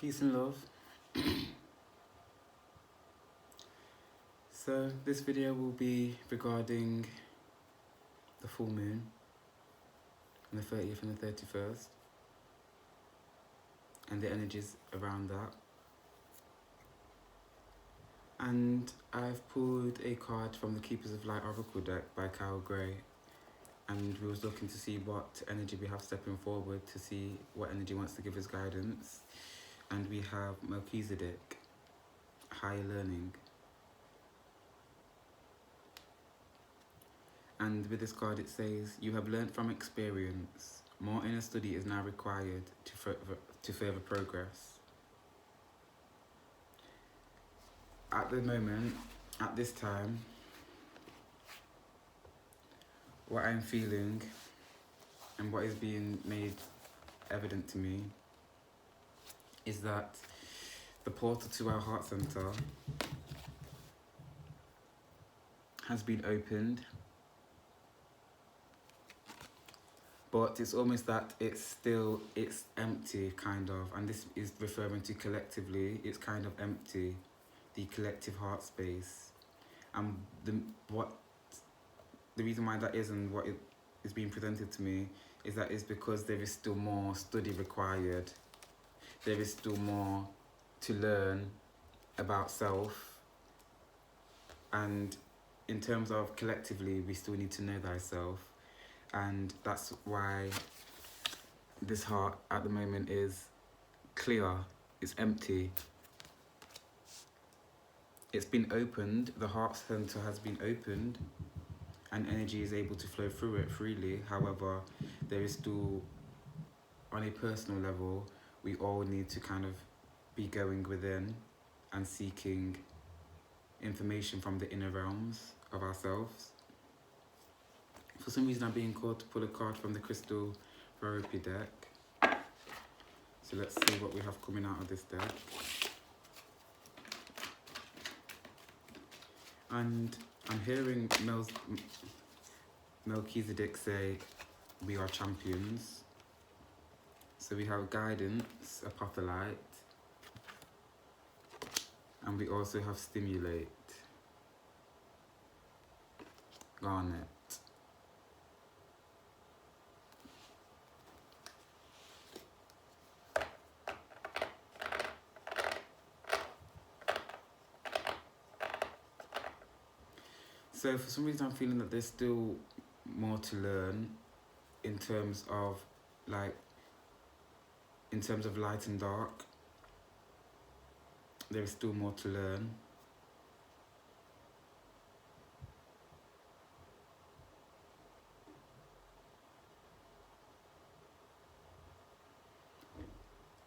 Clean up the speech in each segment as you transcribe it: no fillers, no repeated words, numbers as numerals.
Peace and love. So this video will be regarding the full moon on the 30th and the 31st and the energies around that. And I've pulled a card from the Keepers of Light Oracle deck by Kyle Gray, and we was looking to see what energy we have stepping forward, to see what energy wants to give us guidance. And we have Melchizedek, higher learning. And with this card it says, you have learnt from experience. More inner study is now required to further progress. At the moment, at this time, what I'm feeling and what is being made evident to me is that the portal to our heart center has been opened, but it's almost that it's empty, kind of, and this is referring to collectively. It's kind of empty, the collective heart space, and the reason why that is and what it is being presented to me is that it's because there is still more study required. There is still more to learn about self, and in terms of collectively, we still need to know thyself, and that's why this heart at the moment is clear, it's empty. It's been opened, the heart center has been opened, and energy is able to flow through it freely. However, there is still, on a personal level, we all need to kind of be going within and seeking information from the inner realms of ourselves. For some reason, I'm being called to pull a card from the Crystal Therapy deck. So let's see what we have coming out of this deck. And I'm hearing Melchizedek say, we are champions. So we have guidance, apothelite, and we also have stimulate, garnet. So for some reason I'm feeling that there's still more to learn in terms of light and dark. There is still more to learn.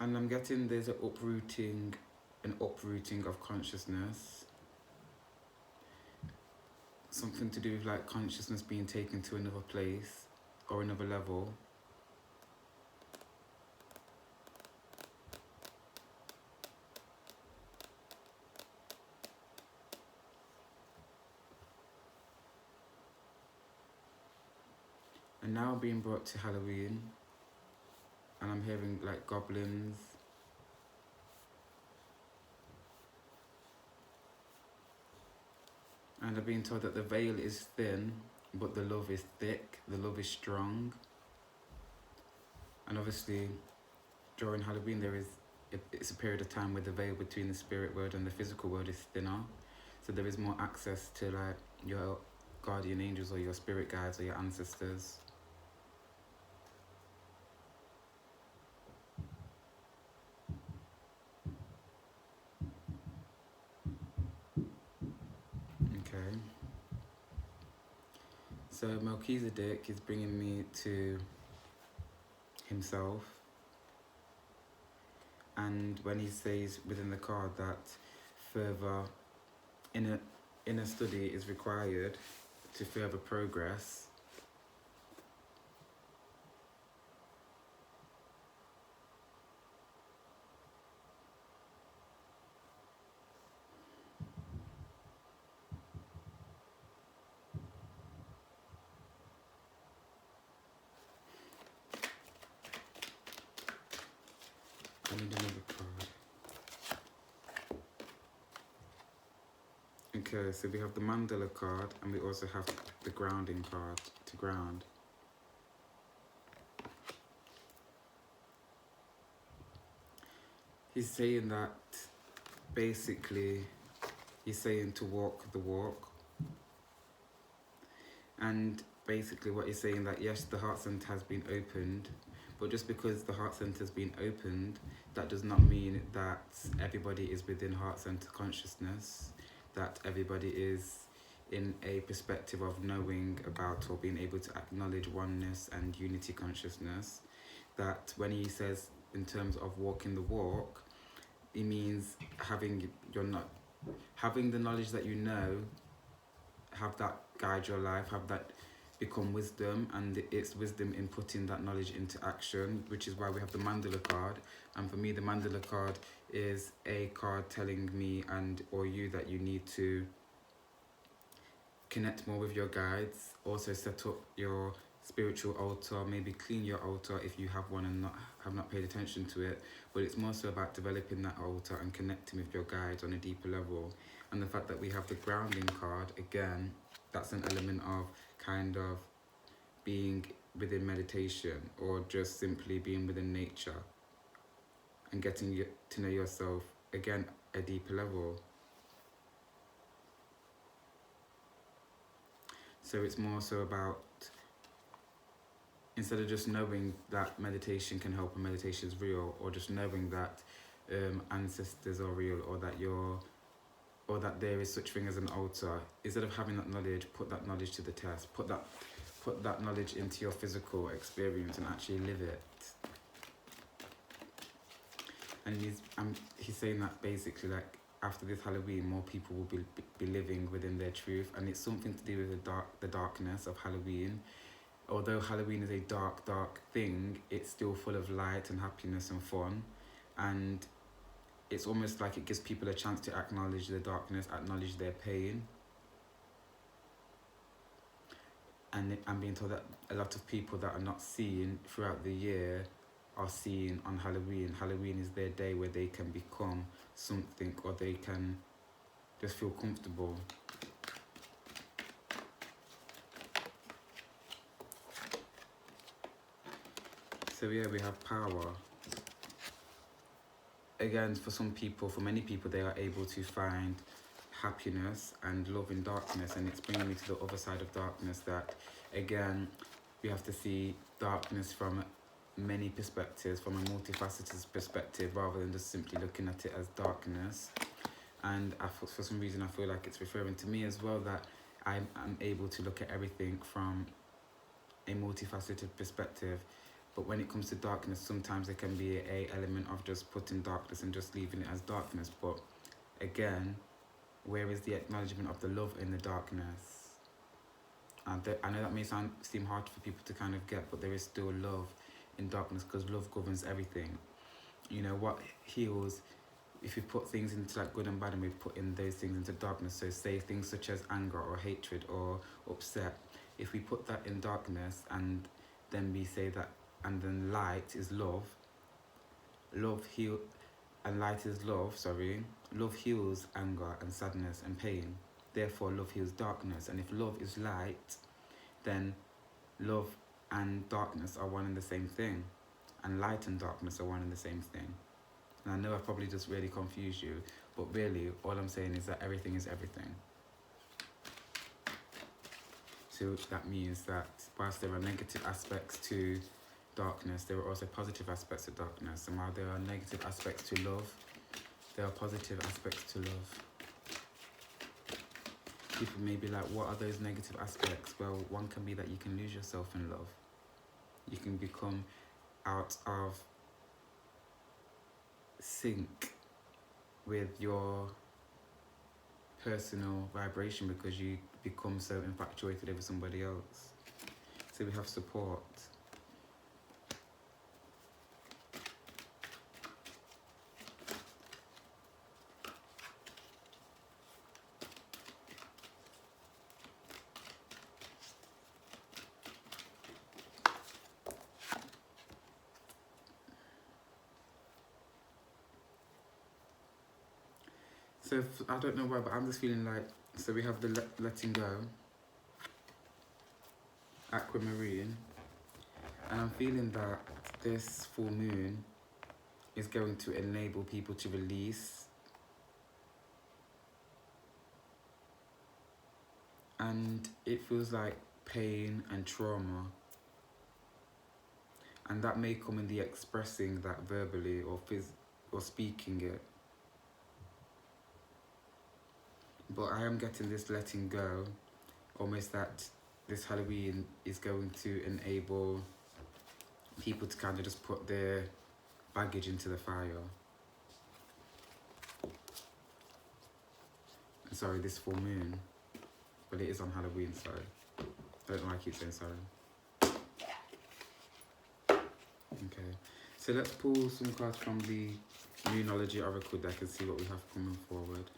And I'm getting there's an uprooting of consciousness. Something to do with like consciousness being taken to another place or another level. And now being brought to Halloween, and I'm hearing like goblins. And I've been told that the veil is thin, but the love is thick, the love is strong. And obviously, during Halloween, it's a period of time where the veil between the spirit world and the physical world is thinner. So there is more access to like your guardian angels or your spirit guides or your ancestors. Okay. So Melchizedek is bringing me to himself. And when he says within the card that further inner study is required to further progress, I need another card. Okay, so we have the mandala card and we also have the grounding card to ground. He's saying that basically he's saying to walk the walk. And basically what he's saying that yes, the heart center has been opened, but just because the heart center has been opened, that does not mean that everybody is within heart center consciousness, that everybody is in a perspective of knowing about or being able to acknowledge oneness and unity consciousness. That when he says in terms of walking the walk, it means having the knowledge that you know, have that guide your life, have that become wisdom, and it's wisdom in putting that knowledge into action, which is why we have the mandala card. And for me, the mandala card is a card telling me and or you that you need to connect more with your guides, also set up your spiritual altar, maybe clean your altar if you have one and have not paid attention to it. But it's more so about developing that altar and connecting with your guides on a deeper level. And the fact that we have the grounding card, again, that's an element of kind of being within meditation or just simply being within nature and getting to know yourself, again, a deeper level. So it's more so about, instead of just knowing that meditation can help and meditation is real, or just knowing that ancestors are real, or that there is such thing as an altar, instead of having that knowledge, put that knowledge to the test. Put that knowledge into your physical experience and actually live it. And he's saying that basically, like, after this Halloween, more people will be living within their truth, and it's something to do with the darkness of Halloween. Although Halloween is a dark thing, it's still full of light and happiness and fun, and it's almost like it gives people a chance to acknowledge their darkness, acknowledge their pain. And I'm being told that a lot of people that are not seen throughout the year are seen on Halloween. Halloween is their day where they can become something, or they can just feel comfortable. So yeah, we have power. Again, for many people, they are able to find happiness and love in darkness, and it's bringing me to the other side of darkness, that again, we have to see darkness from many perspectives, from a multifaceted perspective, rather than just simply looking at it as darkness. And for some reason I feel like it's referring to me as well, that I'm able to look at everything from a multifaceted perspective. But when it comes to darkness, sometimes there can be a element of just putting darkness and just leaving it as darkness. But again, where is the acknowledgement of the love in the darkness? And I know that may seem hard for people to kind of get, but there is still love in darkness, because love governs everything. You know, what heals, if we put things into like good and bad, and we put in those things into darkness, so say things such as anger or hatred or upset, if we put that in darkness and then we say that, and then light is love, love heals anger and sadness and pain. Therefore, love heals darkness. And if love is light, then love and darkness are one and the same thing. And light and darkness are one and the same thing. And I know I've probably just really confused you, but really, all I'm saying is that everything is everything. So that means that whilst there are negative aspects to darkness, there are also positive aspects of darkness. And while there are negative aspects to love, there are positive aspects to love. People may be like, what are those negative aspects? Well, one can be that you can lose yourself in love. You can become out of sync with your personal vibration because you become so infatuated with somebody else. So we have support. So I don't know why, but I'm just feeling like So we have the letting go, aquamarine, and I'm feeling that this full moon is going to enable people to release, and it feels like pain and trauma, and that may come in the expressing that verbally or speaking it. But I am getting this letting go, almost that this Halloween is going to enable people to kind of just put their baggage into the fire. Sorry, this full moon, but it is on Halloween, so I don't know why I keep saying sorry. Okay, so let's pull some cards from the Moonology Oracle deck and see what we have coming forward.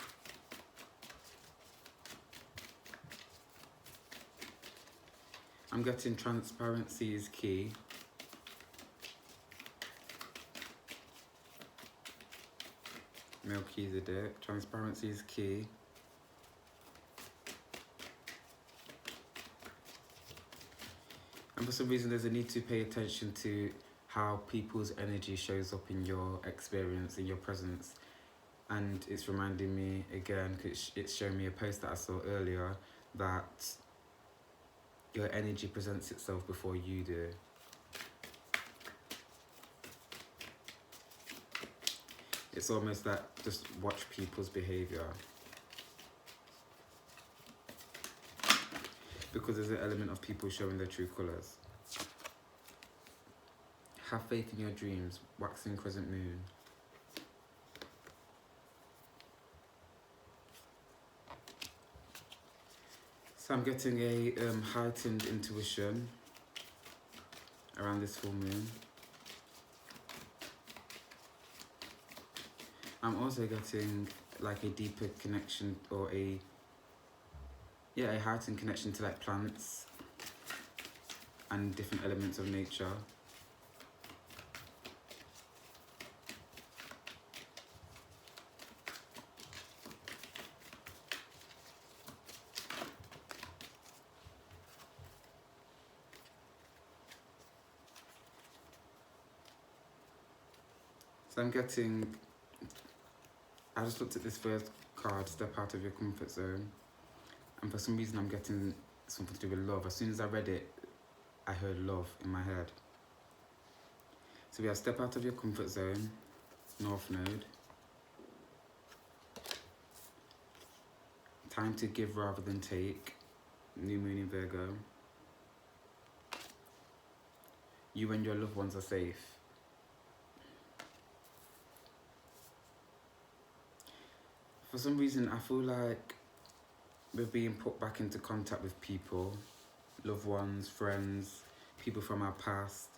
I'm getting transparency is key. Melchizedek, transparency is key. And for some reason there's a need to pay attention to how people's energy shows up in your experience, in your presence. And it's reminding me again, because it's showing me a post that I saw earlier, that your energy presents itself before you do. It's almost that just watch people's behaviour. Because there's an element of people showing their true colours. Have faith in your dreams, waxing crescent moon. So I'm getting a heightened intuition around this full moon. I'm also getting like a deeper connection or a heightened connection to like plants and different elements of nature. So I'm getting, I just looked at this first card, step out of your comfort zone. And for some reason I'm getting something to do with love. As soon as I read it, I heard love in my head. So we have step out of your comfort zone, North Node. Time to give rather than take, New Moon in Virgo. You and your loved ones are safe. For some reason, I feel like we're being put back into contact with people, loved ones, friends, people from our past.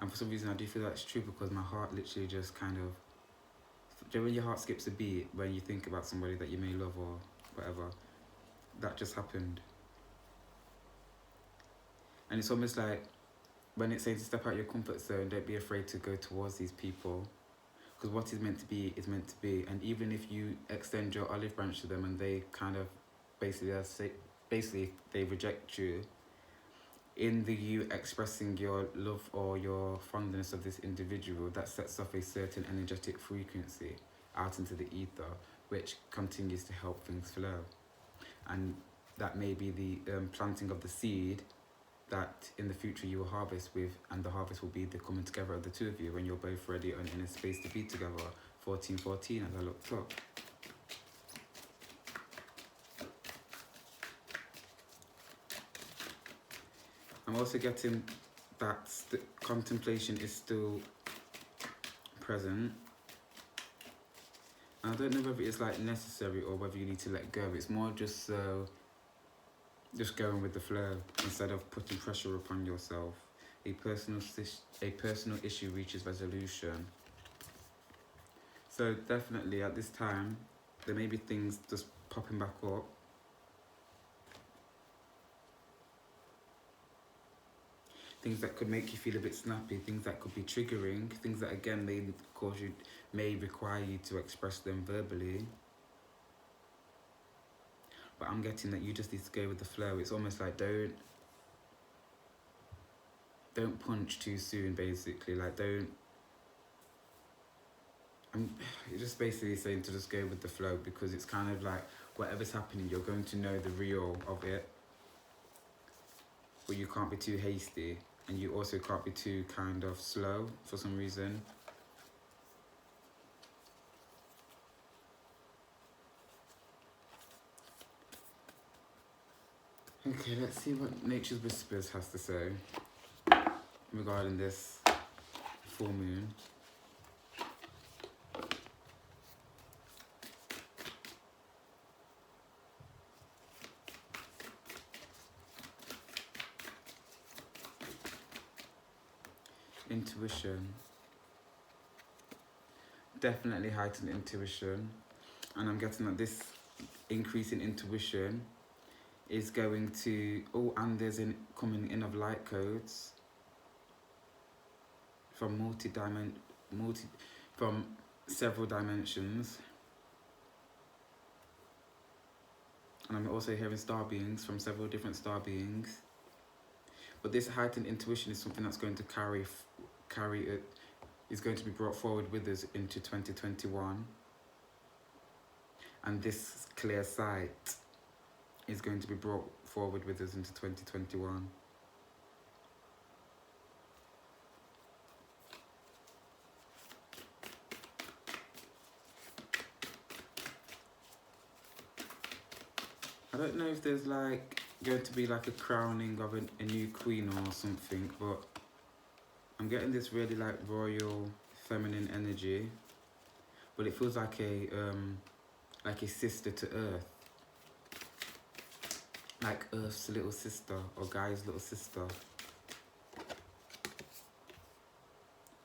And for some reason, I do feel that's true because my heart literally just kind of... Do you know when your heart skips a beat when you think about somebody that you may love or whatever? That just happened. And it's almost like when it's saying to step out your comfort zone, don't be afraid to go towards these people. Because what is meant to be is meant to be. And even if you extend your olive branch to them and they kind of basically they reject you, in the you expressing your love or your fondness of this individual, that sets off a certain energetic frequency out into the ether, which continues to help things flow. And that may be the planting of the seed that in the future you will harvest with, and the harvest will be the coming together of the two of you when you're both ready and in a space to be together. 1414 as I looked up. I'm also getting that contemplation is still present. And I don't know whether it's like necessary or whether you need to let go. It's more just just going with the flow instead of putting pressure upon yourself. A personal issue reaches resolution. So definitely at this time, there may be things just popping back up. Things that could make you feel a bit snappy, things that could be triggering, things that again may require you to express them verbally. but I'm getting that you just need to go with the flow. It's almost like don't punch too soon, basically. Like you're just basically saying to just go with the flow, because it's kind of like whatever's happening, you're going to know the real of it, but you can't be too hasty, and you also can't be too kind of slow for some reason. Okay, let's see what Nature's Whispers has to say regarding this full moon. Intuition. Definitely heightened intuition. And I'm getting that this increase in intuition is going to... Oh, and there's coming in of light codes from from several dimensions. And I'm also hearing star beings from several different star beings. But this heightened intuition is something that's going to carry it, is going to be brought forward with us into 2021. And this clear sight is going to be brought forward with us into 2021. I don't know if there's like going to be like a crowning of a new queen or something, but I'm getting this really like royal feminine energy, but it feels like a sister to Earth, like Earth's little sister or Gaia's little sister.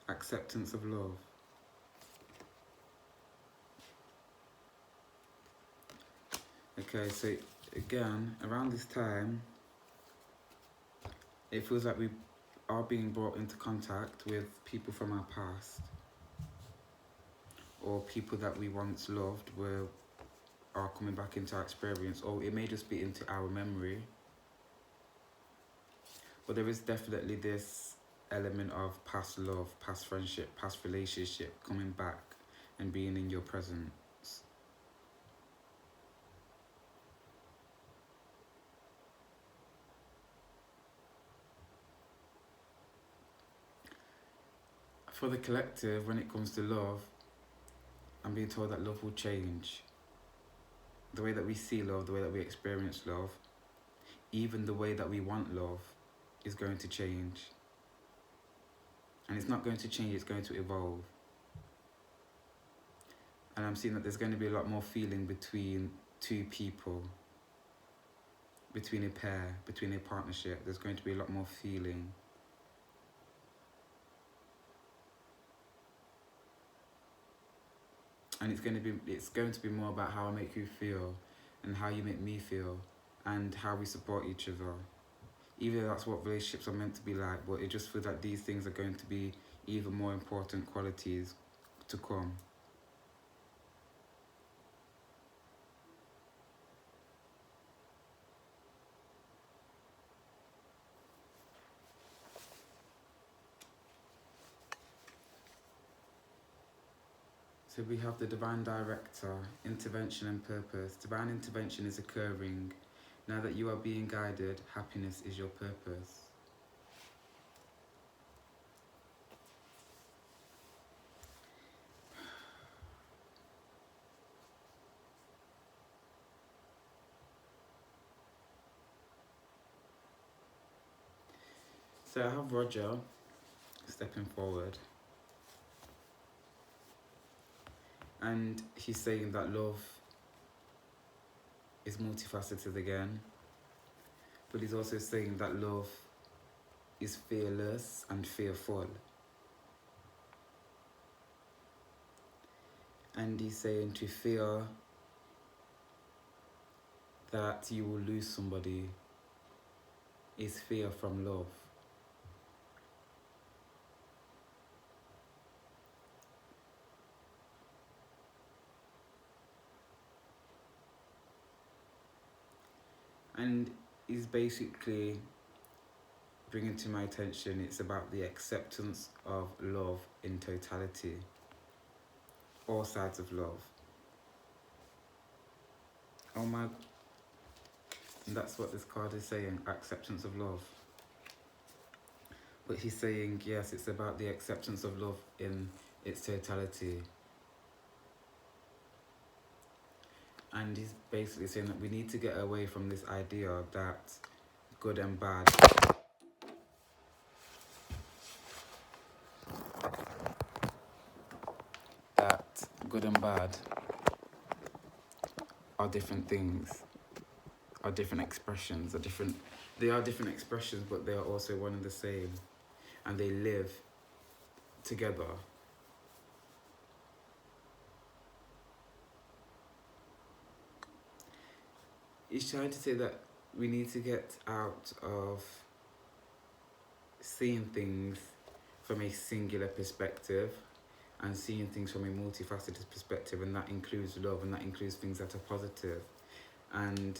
Acceptance of love. Okay, so again, around this time, it feels like we are being brought into contact with people from our past, or people that we once loved are coming back into our experience, or it may just be into our memory. But there is definitely this element of past love, past friendship, past relationship coming back and being in your presence. For the collective, when it comes to love, I'm being told that love will change. The way that we see love, the way that we experience love, even the way that we want love is going to change. And it's not going to change, it's going to evolve. And I'm seeing that there's going to be a lot more feeling between two people, between a pair, between a partnership. There's going to be a lot more feeling. And it's going to be more about how I make you feel and how you make me feel and how we support each other. Even though that's what relationships are meant to be like, but it just feels like these things are going to be even more important qualities to come. So we have the Divine Director, intervention and purpose. Divine intervention is occurring. Now that you are being guided, happiness is your purpose. So I have Roger stepping forward. And he's saying that love is multifaceted again. But he's also saying that love is fearless and fearful. And he's saying to fear that you will lose somebody is fear from love. And he's basically bringing to my attention, it's about the acceptance of love in totality, all sides of love. Oh my, that's what this card is saying, acceptance of love. But he's saying, yes, it's about the acceptance of love in its totality. And he's basically saying that we need to get away from this idea that good and bad are different things, are different expressions, they are different expressions, but they are also one and the same, and they live together. He's trying to say that we need to get out of seeing things from a singular perspective and seeing things from a multifaceted perspective, and that includes love, and that includes things that are positive. And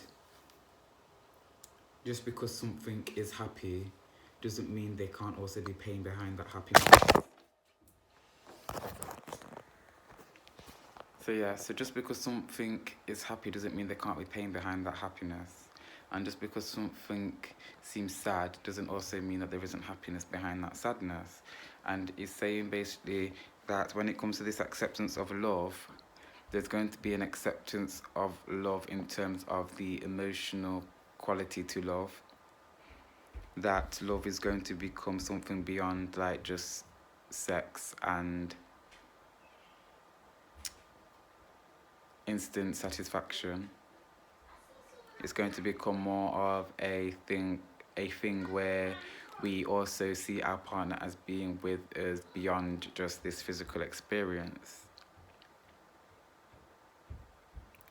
just because something is happy doesn't mean there can't also be pain behind that happiness. So just because something is happy doesn't mean there can't be pain behind that happiness. And just because something seems sad doesn't also mean that there isn't happiness behind that sadness. And he's saying basically that when it comes to this acceptance of love, there's going to be an acceptance of love in terms of the emotional quality to love. That love is going to become something beyond like just sex and instant satisfaction. It's going to become more of a thing where we also see our partner as being with us beyond just this physical experience.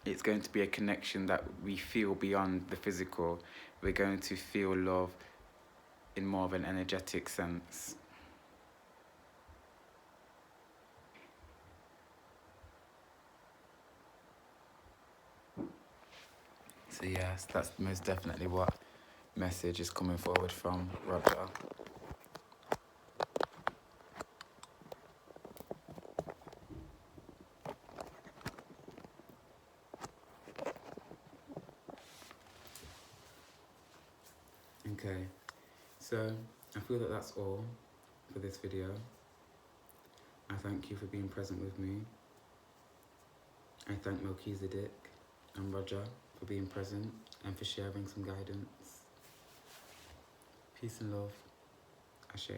It's going to be a connection that we feel beyond the physical. We're going to feel love in more of an energetic sense. So yes, that's most definitely what message is coming forward from Roger. Okay, so I feel that that's all for this video. I thank you for being present with me. I thank Melchizedek and Roger for being present and for sharing some guidance. Peace and love. Ashe.